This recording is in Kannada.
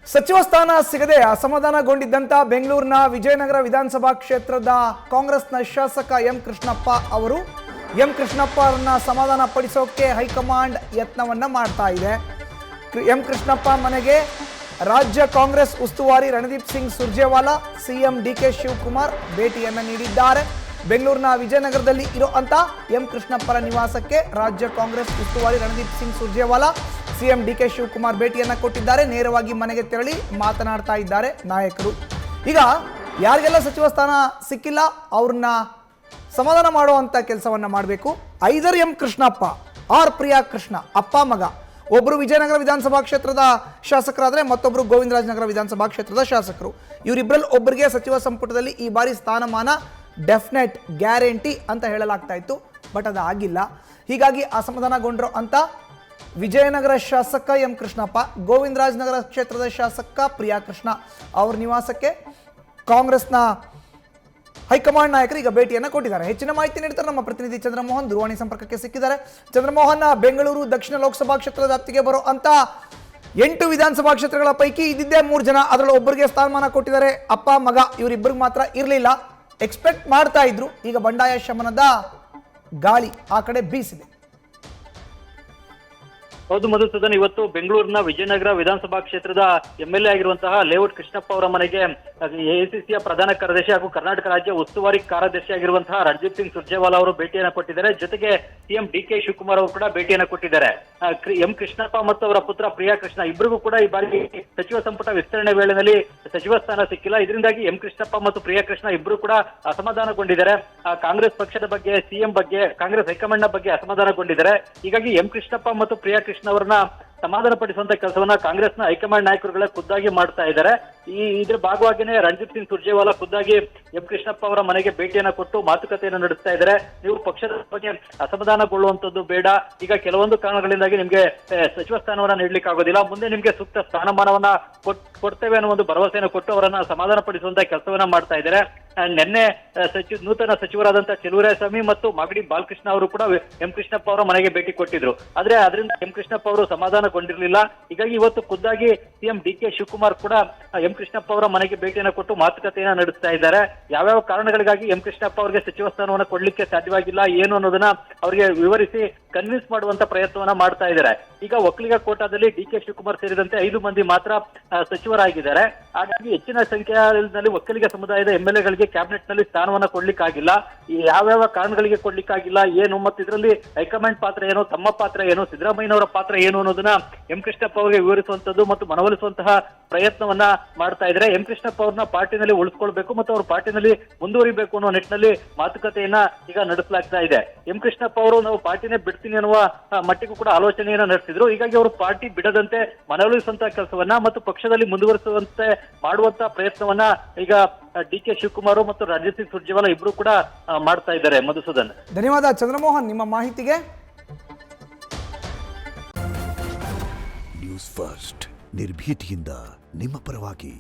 ಸಚಿವ ಸ್ಥಾನ ಸಿಗದೆ ಅಸಮಾಧಾನಗೊಂಡಿದ್ದಂತ ಬೆಂಗಳೂರಿನ ವಿಜಯನಗರ ವಿಧಾನಸಭಾ ಕ್ಷೇತ್ರದ ಕಾಂಗ್ರೆಸ್ನ ಶಾಸಕ ಎಂ ಕೃಷ್ಣಪ್ಪ ಅವರು ಕೃಷ್ಣಪ್ಪ ಅವರನ್ನ ಸಮಾಧಾನ ಪಡಿಸೋಕೆ ಹೈಕಮಾಂಡ್ ಯತ್ನವನ್ನ ಮಾಡ್ತಾ ಇದೆ. ಎಂ ಕೃಷ್ಣಪ್ಪ ಮನೆಗೆ ರಾಜ್ಯ ಕಾಂಗ್ರೆಸ್ ಉಸ್ತುವಾರಿ ರಣದೀಪ್ ಸಿಂಗ್ ಸುರ್ಜೇವಾಲಾ, ಸಿಎಂ ಡಿಕೆ ಶಿವಕುಮಾರ್ ಭೇಟಿಯನ್ನ ನೀಡಿದ್ದಾರೆ. ಬೆಂಗಳೂರಿನ ವಿಜಯನಗರದಲ್ಲಿ ಇರುವಂತ ಎಂ ಕೃಷ್ಣಪ್ಪರ ನಿವಾಸಕ್ಕೆ ರಾಜ್ಯ ಕಾಂಗ್ರೆಸ್ ಉಸ್ತುವಾರಿ ರಣದೀಪ್ ಸಿಂಗ್ ಸುರ್ಜೇವಾಲಾ, ಸಿಎಂ ಡಿಕೆ ಶಿವಕುಮಾರ್ ಭೇಟಿಯನ್ನ ಕೊಟ್ಟಿದ್ದಾರೆ. ನೇರವಾಗಿ ಮನೆಗೆ ತೆರಳಿ ಮಾತನಾಡ್ತಾ ಇದ್ದಾರೆ ನಾಯಕರು. ಈಗ ಯಾರಿಗೆಲ್ಲ ಸಚಿವ ಸ್ಥಾನ ಸಿಕ್ಕಿಲ್ಲ ಅವ್ರನ್ನ ಸಮಾಧಾನ ಮಾಡುವಂತ ಕೆಲಸವನ್ನ ಮಾಡಬೇಕು. ಐದರ್ ಎಂ ಕೃಷ್ಣಪ್ಪ ಆರ್ ಪ್ರಿಯಾ ಕೃಷ್ಣ, ಅಪ್ಪ ಮಗ. ಒಬ್ಬರು ವಿಜಯನಗರ ವಿಧಾನಸಭಾ ಕ್ಷೇತ್ರದ ಶಾಸಕರಾದ್ರೆ ಮತ್ತೊಬ್ಬರು ಗೋವಿಂದರಾಜನಗರ ವಿಧಾನಸಭಾ ಕ್ಷೇತ್ರದ ಶಾಸಕರು. ಇವರಿಬ್ಬರಲ್ಲಿ ಒಬ್ಬರಿಗೆ ಸಚಿವ ಸಂಪುಟದಲ್ಲಿ ಈ ಬಾರಿ ಸ್ಥಾನಮಾನ ಡೆಫಿನೆಟ್ ಗ್ಯಾರಂಟಿ ಅಂತ ಹೇಳಲಾಗ್ತಾ ಇತ್ತು. ಬಟ್ ಅದು ಆಗಿಲ್ಲ. ಹೀಗಾಗಿ ಅಸಮಾಧಾನಗೊಂಡ್ರು ಅಂತ ವಿಜಯನಗರ ಶಾಸಕ ಎಂ ಕೃಷ್ಣಪ್ಪ, ಗೋವಿಂದರಾಜನಗರ ಕ್ಷೇತ್ರದ ಶಾಸಕ ಪ್ರಿಯಾ ಕೃಷ್ಣ ಅವ್ರ ನಿವಾಸಕ್ಕೆ ಕಾಂಗ್ರೆಸ್ನ ಹೈಕಮಾಂಡ್ ನಾಯಕರು ಈಗ ಭೇಟಿಯನ್ನು ಕೊಟ್ಟಿದ್ದಾರೆ. ಹೆಚ್ಚಿನ ಮಾಹಿತಿ ನೀಡ್ತಾರೆ ನಮ್ಮ ಪ್ರತಿನಿಧಿ ಚಂದ್ರಮೋಹನ್. ದೂರವಾಣಿ ಸಂಪರ್ಕಕ್ಕೆ ಸಿಕ್ಕಿದ್ದಾರೆ. ಚಂದ್ರಮೋಹನ್, ಬೆಂಗಳೂರು ದಕ್ಷಿಣ ಲೋಕಸಭಾ ಕ್ಷೇತ್ರದ ವ್ಯಾಪ್ತಿಗೆ ಬರೋ ಅಂತ 8 ವಿಧಾನಸಭಾ ಕ್ಷೇತ್ರಗಳ ಪೈಕಿ ಇದ್ದಿದ್ದೇ 3 ಜನ, ಅದರಲ್ಲಿ ಒಬ್ಬರಿಗೆ ಸ್ಥಾನಮಾನ ಕೊಟ್ಟಿದ್ದಾರೆ. ಅಪ್ಪ ಮಗ ಇವರಿಬ್ಬರಿಗೆ ಮಾತ್ರ ಇರಲಿಲ್ಲ. ಎಕ್ಸ್ಪೆಕ್ಟ್ ಮಾಡ್ತಾ ಇದ್ರು. ಈಗ ಬಂಡಾಯ ಶಮನದ ಗಾಳಿ ಆ ಕಡೆ ಬೀಸಿದೆ. ಹೌದು ಮಧುಸೂದನ್, ಇವತ್ತು ಬೆಂಗಳೂರಿನ ವಿಜಯನಗರ ವಿಧಾನಸಭಾ ಕ್ಷೇತ್ರದ ಎಂಎಲ್ಎ ಆಗಿರುವಂತಹ ಲೇಔಟ್ ಕೃಷ್ಣಪ್ಪ ಅವರ ಮನೆಗೆ ಎಐಸಿಸಿಯ ಪ್ರಧಾನ ಕಾರ್ಯದರ್ಶಿ ಹಾಗೂ ಕರ್ನಾಟಕ ರಾಜ್ಯ ಉಸ್ತುವಾರಿ ಕಾರ್ಯದರ್ಶಿ ಆಗಿರುವಂತಹ ರಣದೀಪ್ ಸಿಂಗ್ ಸುರ್ಜೇವಾಲಾ ಅವರು ಭೇಟಿಯನ್ನು ಕೊಟ್ಟಿದ್ದಾರೆ. ಜೊತೆಗೆ ಸಿಎಂ ಡಿಕೆ ಶಿವಕುಮಾರ್ ಅವರು ಕೂಡ ಭೇಟಿಯನ್ನು ಕೊಟ್ಟಿದ್ದಾರೆ. ಎಂ ಕೃಷ್ಣಪ್ಪ ಮತ್ತು ಅವರ ಪುತ್ರ ಪ್ರಿಯಾ ಕೃಷ್ಣ ಇಬ್ಬರಿಗೂ ಕೂಡ ಈ ಬಾರಿ ಸಚಿವ ಸಂಪುಟ ವಿಸ್ತರಣೆ ವೇಳೆಯಲ್ಲಿ ಸಚಿವ ಸ್ಥಾನ ಸಿಕ್ಕಿಲ್ಲ. ಇದರಿಂದಾಗಿ ಎಂ ಕೃಷ್ಣಪ್ಪ ಮತ್ತು ಪ್ರಿಯಾ ಕೃಷ್ಣ ಇಬ್ಬರು ಕೂಡ ಅಸಮಾಧಾನಗೊಂಡಿದ್ದಾರೆ. ಕಾಂಗ್ರೆಸ್ ಪಕ್ಷದ ಬಗ್ಗೆ, ಸಿಎಂ ಬಗ್ಗೆ, ಕಾಂಗ್ರೆಸ್ ಹೈಕಮಾಂಡ್ ನ ಬಗ್ಗೆ ಅಸಮಾಧಾನಗೊಂಡಿದ್ದಾರೆ. ಹೀಗಾಗಿ ಎಂ ಕೃಷ್ಣಪ್ಪ ಮತ್ತು ಪ್ರಿಯಾ ಕೃಷ್ಣ ಅವರನ್ನ ಸಮಾಧಾನ ಪಡಿಸುವಂತ ಕೆಲಸವನ್ನ ಕಾಂಗ್ರೆಸ್ನ ಹೈಕಮಾಂಡ್ ನಾಯಕರುಗಳ ಖುದ್ದಾಗಿ ಮಾಡ್ತಾ ಇದ್ದಾರೆ. ಇದ್ರ ಭಾಗವಾಗಿನೇ ರಣದೀಪ್ ಸಿಂಗ್ ಸುರ್ಜೇವಾಲಾ ಖುದ್ದಾಗಿ ಎಂ ಕೃಷ್ಣಪ್ಪ ಅವರ ಮನೆಗೆ ಭೇಟಿಯನ್ನ ಕೊಟ್ಟು ಮಾತುಕತೆಯನ್ನು ನಡೆಸ್ತಾ ಇದ್ದಾರೆ. ನೀವು ಪಕ್ಷದ ಬಗ್ಗೆ ಅಸಮಾಧಾನಗೊಳ್ಳುವಂತದ್ದು ಬೇಡ. ಈಗ ಕೆಲವೊಂದು ಕಾರಣಗಳಿಂದಾಗಿ ನಿಮ್ಗೆ ಸಚಿವ ಸ್ಥಾನವನ್ನ ನೀಡ್ಲಿಕ್ಕೆ ಆಗೋದಿಲ್ಲ. ಮುಂದೆ ನಿಮ್ಗೆ ಸೂಕ್ತ ಸ್ಥಾನಮಾನವನ್ನ ಕೊಡ್ತೇವೆ ಅನ್ನೋ ಒಂದು ಭರವಸೆಯನ್ನು ಕೊಟ್ಟು ಅವರನ್ನ ಸಮಾಧಾನ ಪಡಿಸುವಂತ ಕೆಲಸವನ್ನ ಮಾಡ್ತಾ ಇದ್ದಾರೆ. ನಿನ್ನೆ ನೂತನ ಸಚಿವರಾದಂತಹ ಚೆಲುವರಾಯಸ್ವಾಮಿ ಮತ್ತು ಮಾಗಡಿ ಬಾಲಕೃಷ್ಣ ಅವರು ಕೂಡ ಎಂ ಕೃಷ್ಣಪ್ಪ ಅವರ ಮನೆಗೆ ಭೇಟಿ ಕೊಟ್ಟಿದ್ರು. ಆದ್ರೆ ಅದರಿಂದ ಎಂ ಕೃಷ್ಣಪ್ಪ ಅವರು ಸಮಾಧಾನಗೊಂಡಿರಲಿಲ್ಲ. ಹೀಗಾಗಿ ಇವತ್ತು ಖುದ್ದಾಗಿ ಸಿಎಂ ಡಿಕೆ ಶಿವಕುಮಾರ್ ಕೂಡ ಎಂ ಕೃಷ್ಣಪ್ಪ ಅವರ ಮನೆಗೆ ಭೇಟಿಯನ್ನು ಕೊಟ್ಟು ಮಾತುಕತೆಯನ್ನ ನಡೆಸ್ತಾ ಇದ್ದಾರೆ. ಯಾವ್ಯಾವ ಕಾರಣಗಳಿಗಾಗಿ ಎಂ ಕೃಷ್ಣಪ್ಪ ಅವರಿಗೆ ಸಚಿವ ಸ್ಥಾನವನ್ನು ಕೊಡ್ಲಿಕ್ಕೆ ಸಾಧ್ಯವಾಗಿಲ್ಲ ಏನು ಅನ್ನೋದನ್ನ ಅವರಿಗೆ ವಿವರಿಸಿ ಕನ್ವಿನ್ಸ್ ಮಾಡುವಂತ ಪ್ರಯತ್ನವನ್ನ ಮಾಡ್ತಾ ಇದ್ದಾರೆ. ಈಗ ಒಕ್ಕಲಿಗ ಕೋಟಾದಲ್ಲಿ ಡಿಕೆ ಶಿವಕುಮಾರ್ ಸೇರಿದಂತೆ 5 ಮಂದಿ ಮಾತ್ರ ಸಚಿವರಾಗಿದ್ದಾರೆ. ಹಾಗಾಗಿ ಹೆಚ್ಚಿನ ಸಂಖ್ಯೆಯಲ್ಲಿ ಒಕ್ಕಲಿಗ ಸಮುದಾಯದ ಎಂಎಲ್ಎಗಳಿಗೆ ಕ್ಯಾಬಿನೆಟ್ ನಲ್ಲಿ ಸ್ಥಾನವನ್ನ ಕೊಡ್ಲಿಕ್ಕಾಗಿಲ್ಲ. ಯಾವ್ಯಾವ ಕಾರಣಗಳಿಗೆ ಕೊಡ್ಲಿಕ್ಕಾಗಿಲ್ಲ ಏನು, ಮತ್ತು ಇದರಲ್ಲಿ ಹೈಕಮಾಂಡ್ ಪಾತ್ರ ಏನು, ತಮ್ಮ ಪಾತ್ರ ಏನು, ಸಿದ್ದರಾಮಯ್ಯನವರ ಪಾತ್ರ ಏನು ಅನ್ನೋದನ್ನ ಎಂ ಕೃಷ್ಣಪ್ಪ ಅವರಿಗೆ ವಿವರಿಸುವಂತದ್ದು ಮತ್ತು ಮನವೊಲಿಸುವಂತಹ ಪ್ರಯತ್ನವನ್ನ ಮಾಡ್ತಾ ಇದ್ದಾರೆ. ಎಂ ಕೃಷ್ಣಪ್ಪ ಅವ್ರನ್ನ ಪಾರ್ಟಿನಲ್ಲಿ ಉಳಿಸ್ಕೊಳ್ಬೇಕು ಮತ್ತು ಅವ್ರ ಪಾರ್ಟಿನಲ್ಲಿ ಮುಂದುವರಿಬೇಕು ಅನ್ನೋ ನಿಟ್ಟಿನಲ್ಲಿ ಮಾತುಕತೆಯನ್ನ ಈಗ ನಡೆಸಲಾಗ್ತಾ ಇದೆ. ಎಂ ಕೃಷ್ಣಪ್ಪ ಅವರು ನಾವು ಪಾರ್ಟಿನೇ ಬಿಡ್ತೀನಿ ಅನ್ನುವ ಮಟ್ಟಿಗೂ ಕೂಡ ಆಲೋಚನೆಯನ್ನ ನಡೆಸಿದ್ರು. ಹೀಗಾಗಿ ಅವರು ಪಾರ್ಟಿ ಬಿಡದಂತೆ ಮನವೊಲಿಸುವಂತಹ ಕೆಲಸವನ್ನ ಮತ್ತು ಪಕ್ಷದಲ್ಲಿ ಮುಂದುವರಿಸುವಂತೆ ಮಾಡುವಂತ ಪ್ರಯತ್ನವನ್ನ ಈಗ ಡಿಕೆ ಶಿವಕುಮಾರ್ ಮತ್ತು ರಣದೀಪ್ ಸಿಂಗ್ ಸುರ್ಜೇವಾಲಾ ಇಬ್ರು ಕೂಡ ಮಾಡ್ತಾ ಇದ್ದಾರೆ. ಮಧುಸೂದನ್, ಧನ್ಯವಾದ ಚಂದ್ರಮೋಹನ್ ನಿಮ್ಮ ಮಾಹಿತಿಗೆ. ನ್ಯೂಸ್ ಫಸ್ಟ್ ನಿರ್ಭೀತಿಯಿಂದ ನಿಮ್ಮ ಪರವಾಗಿ.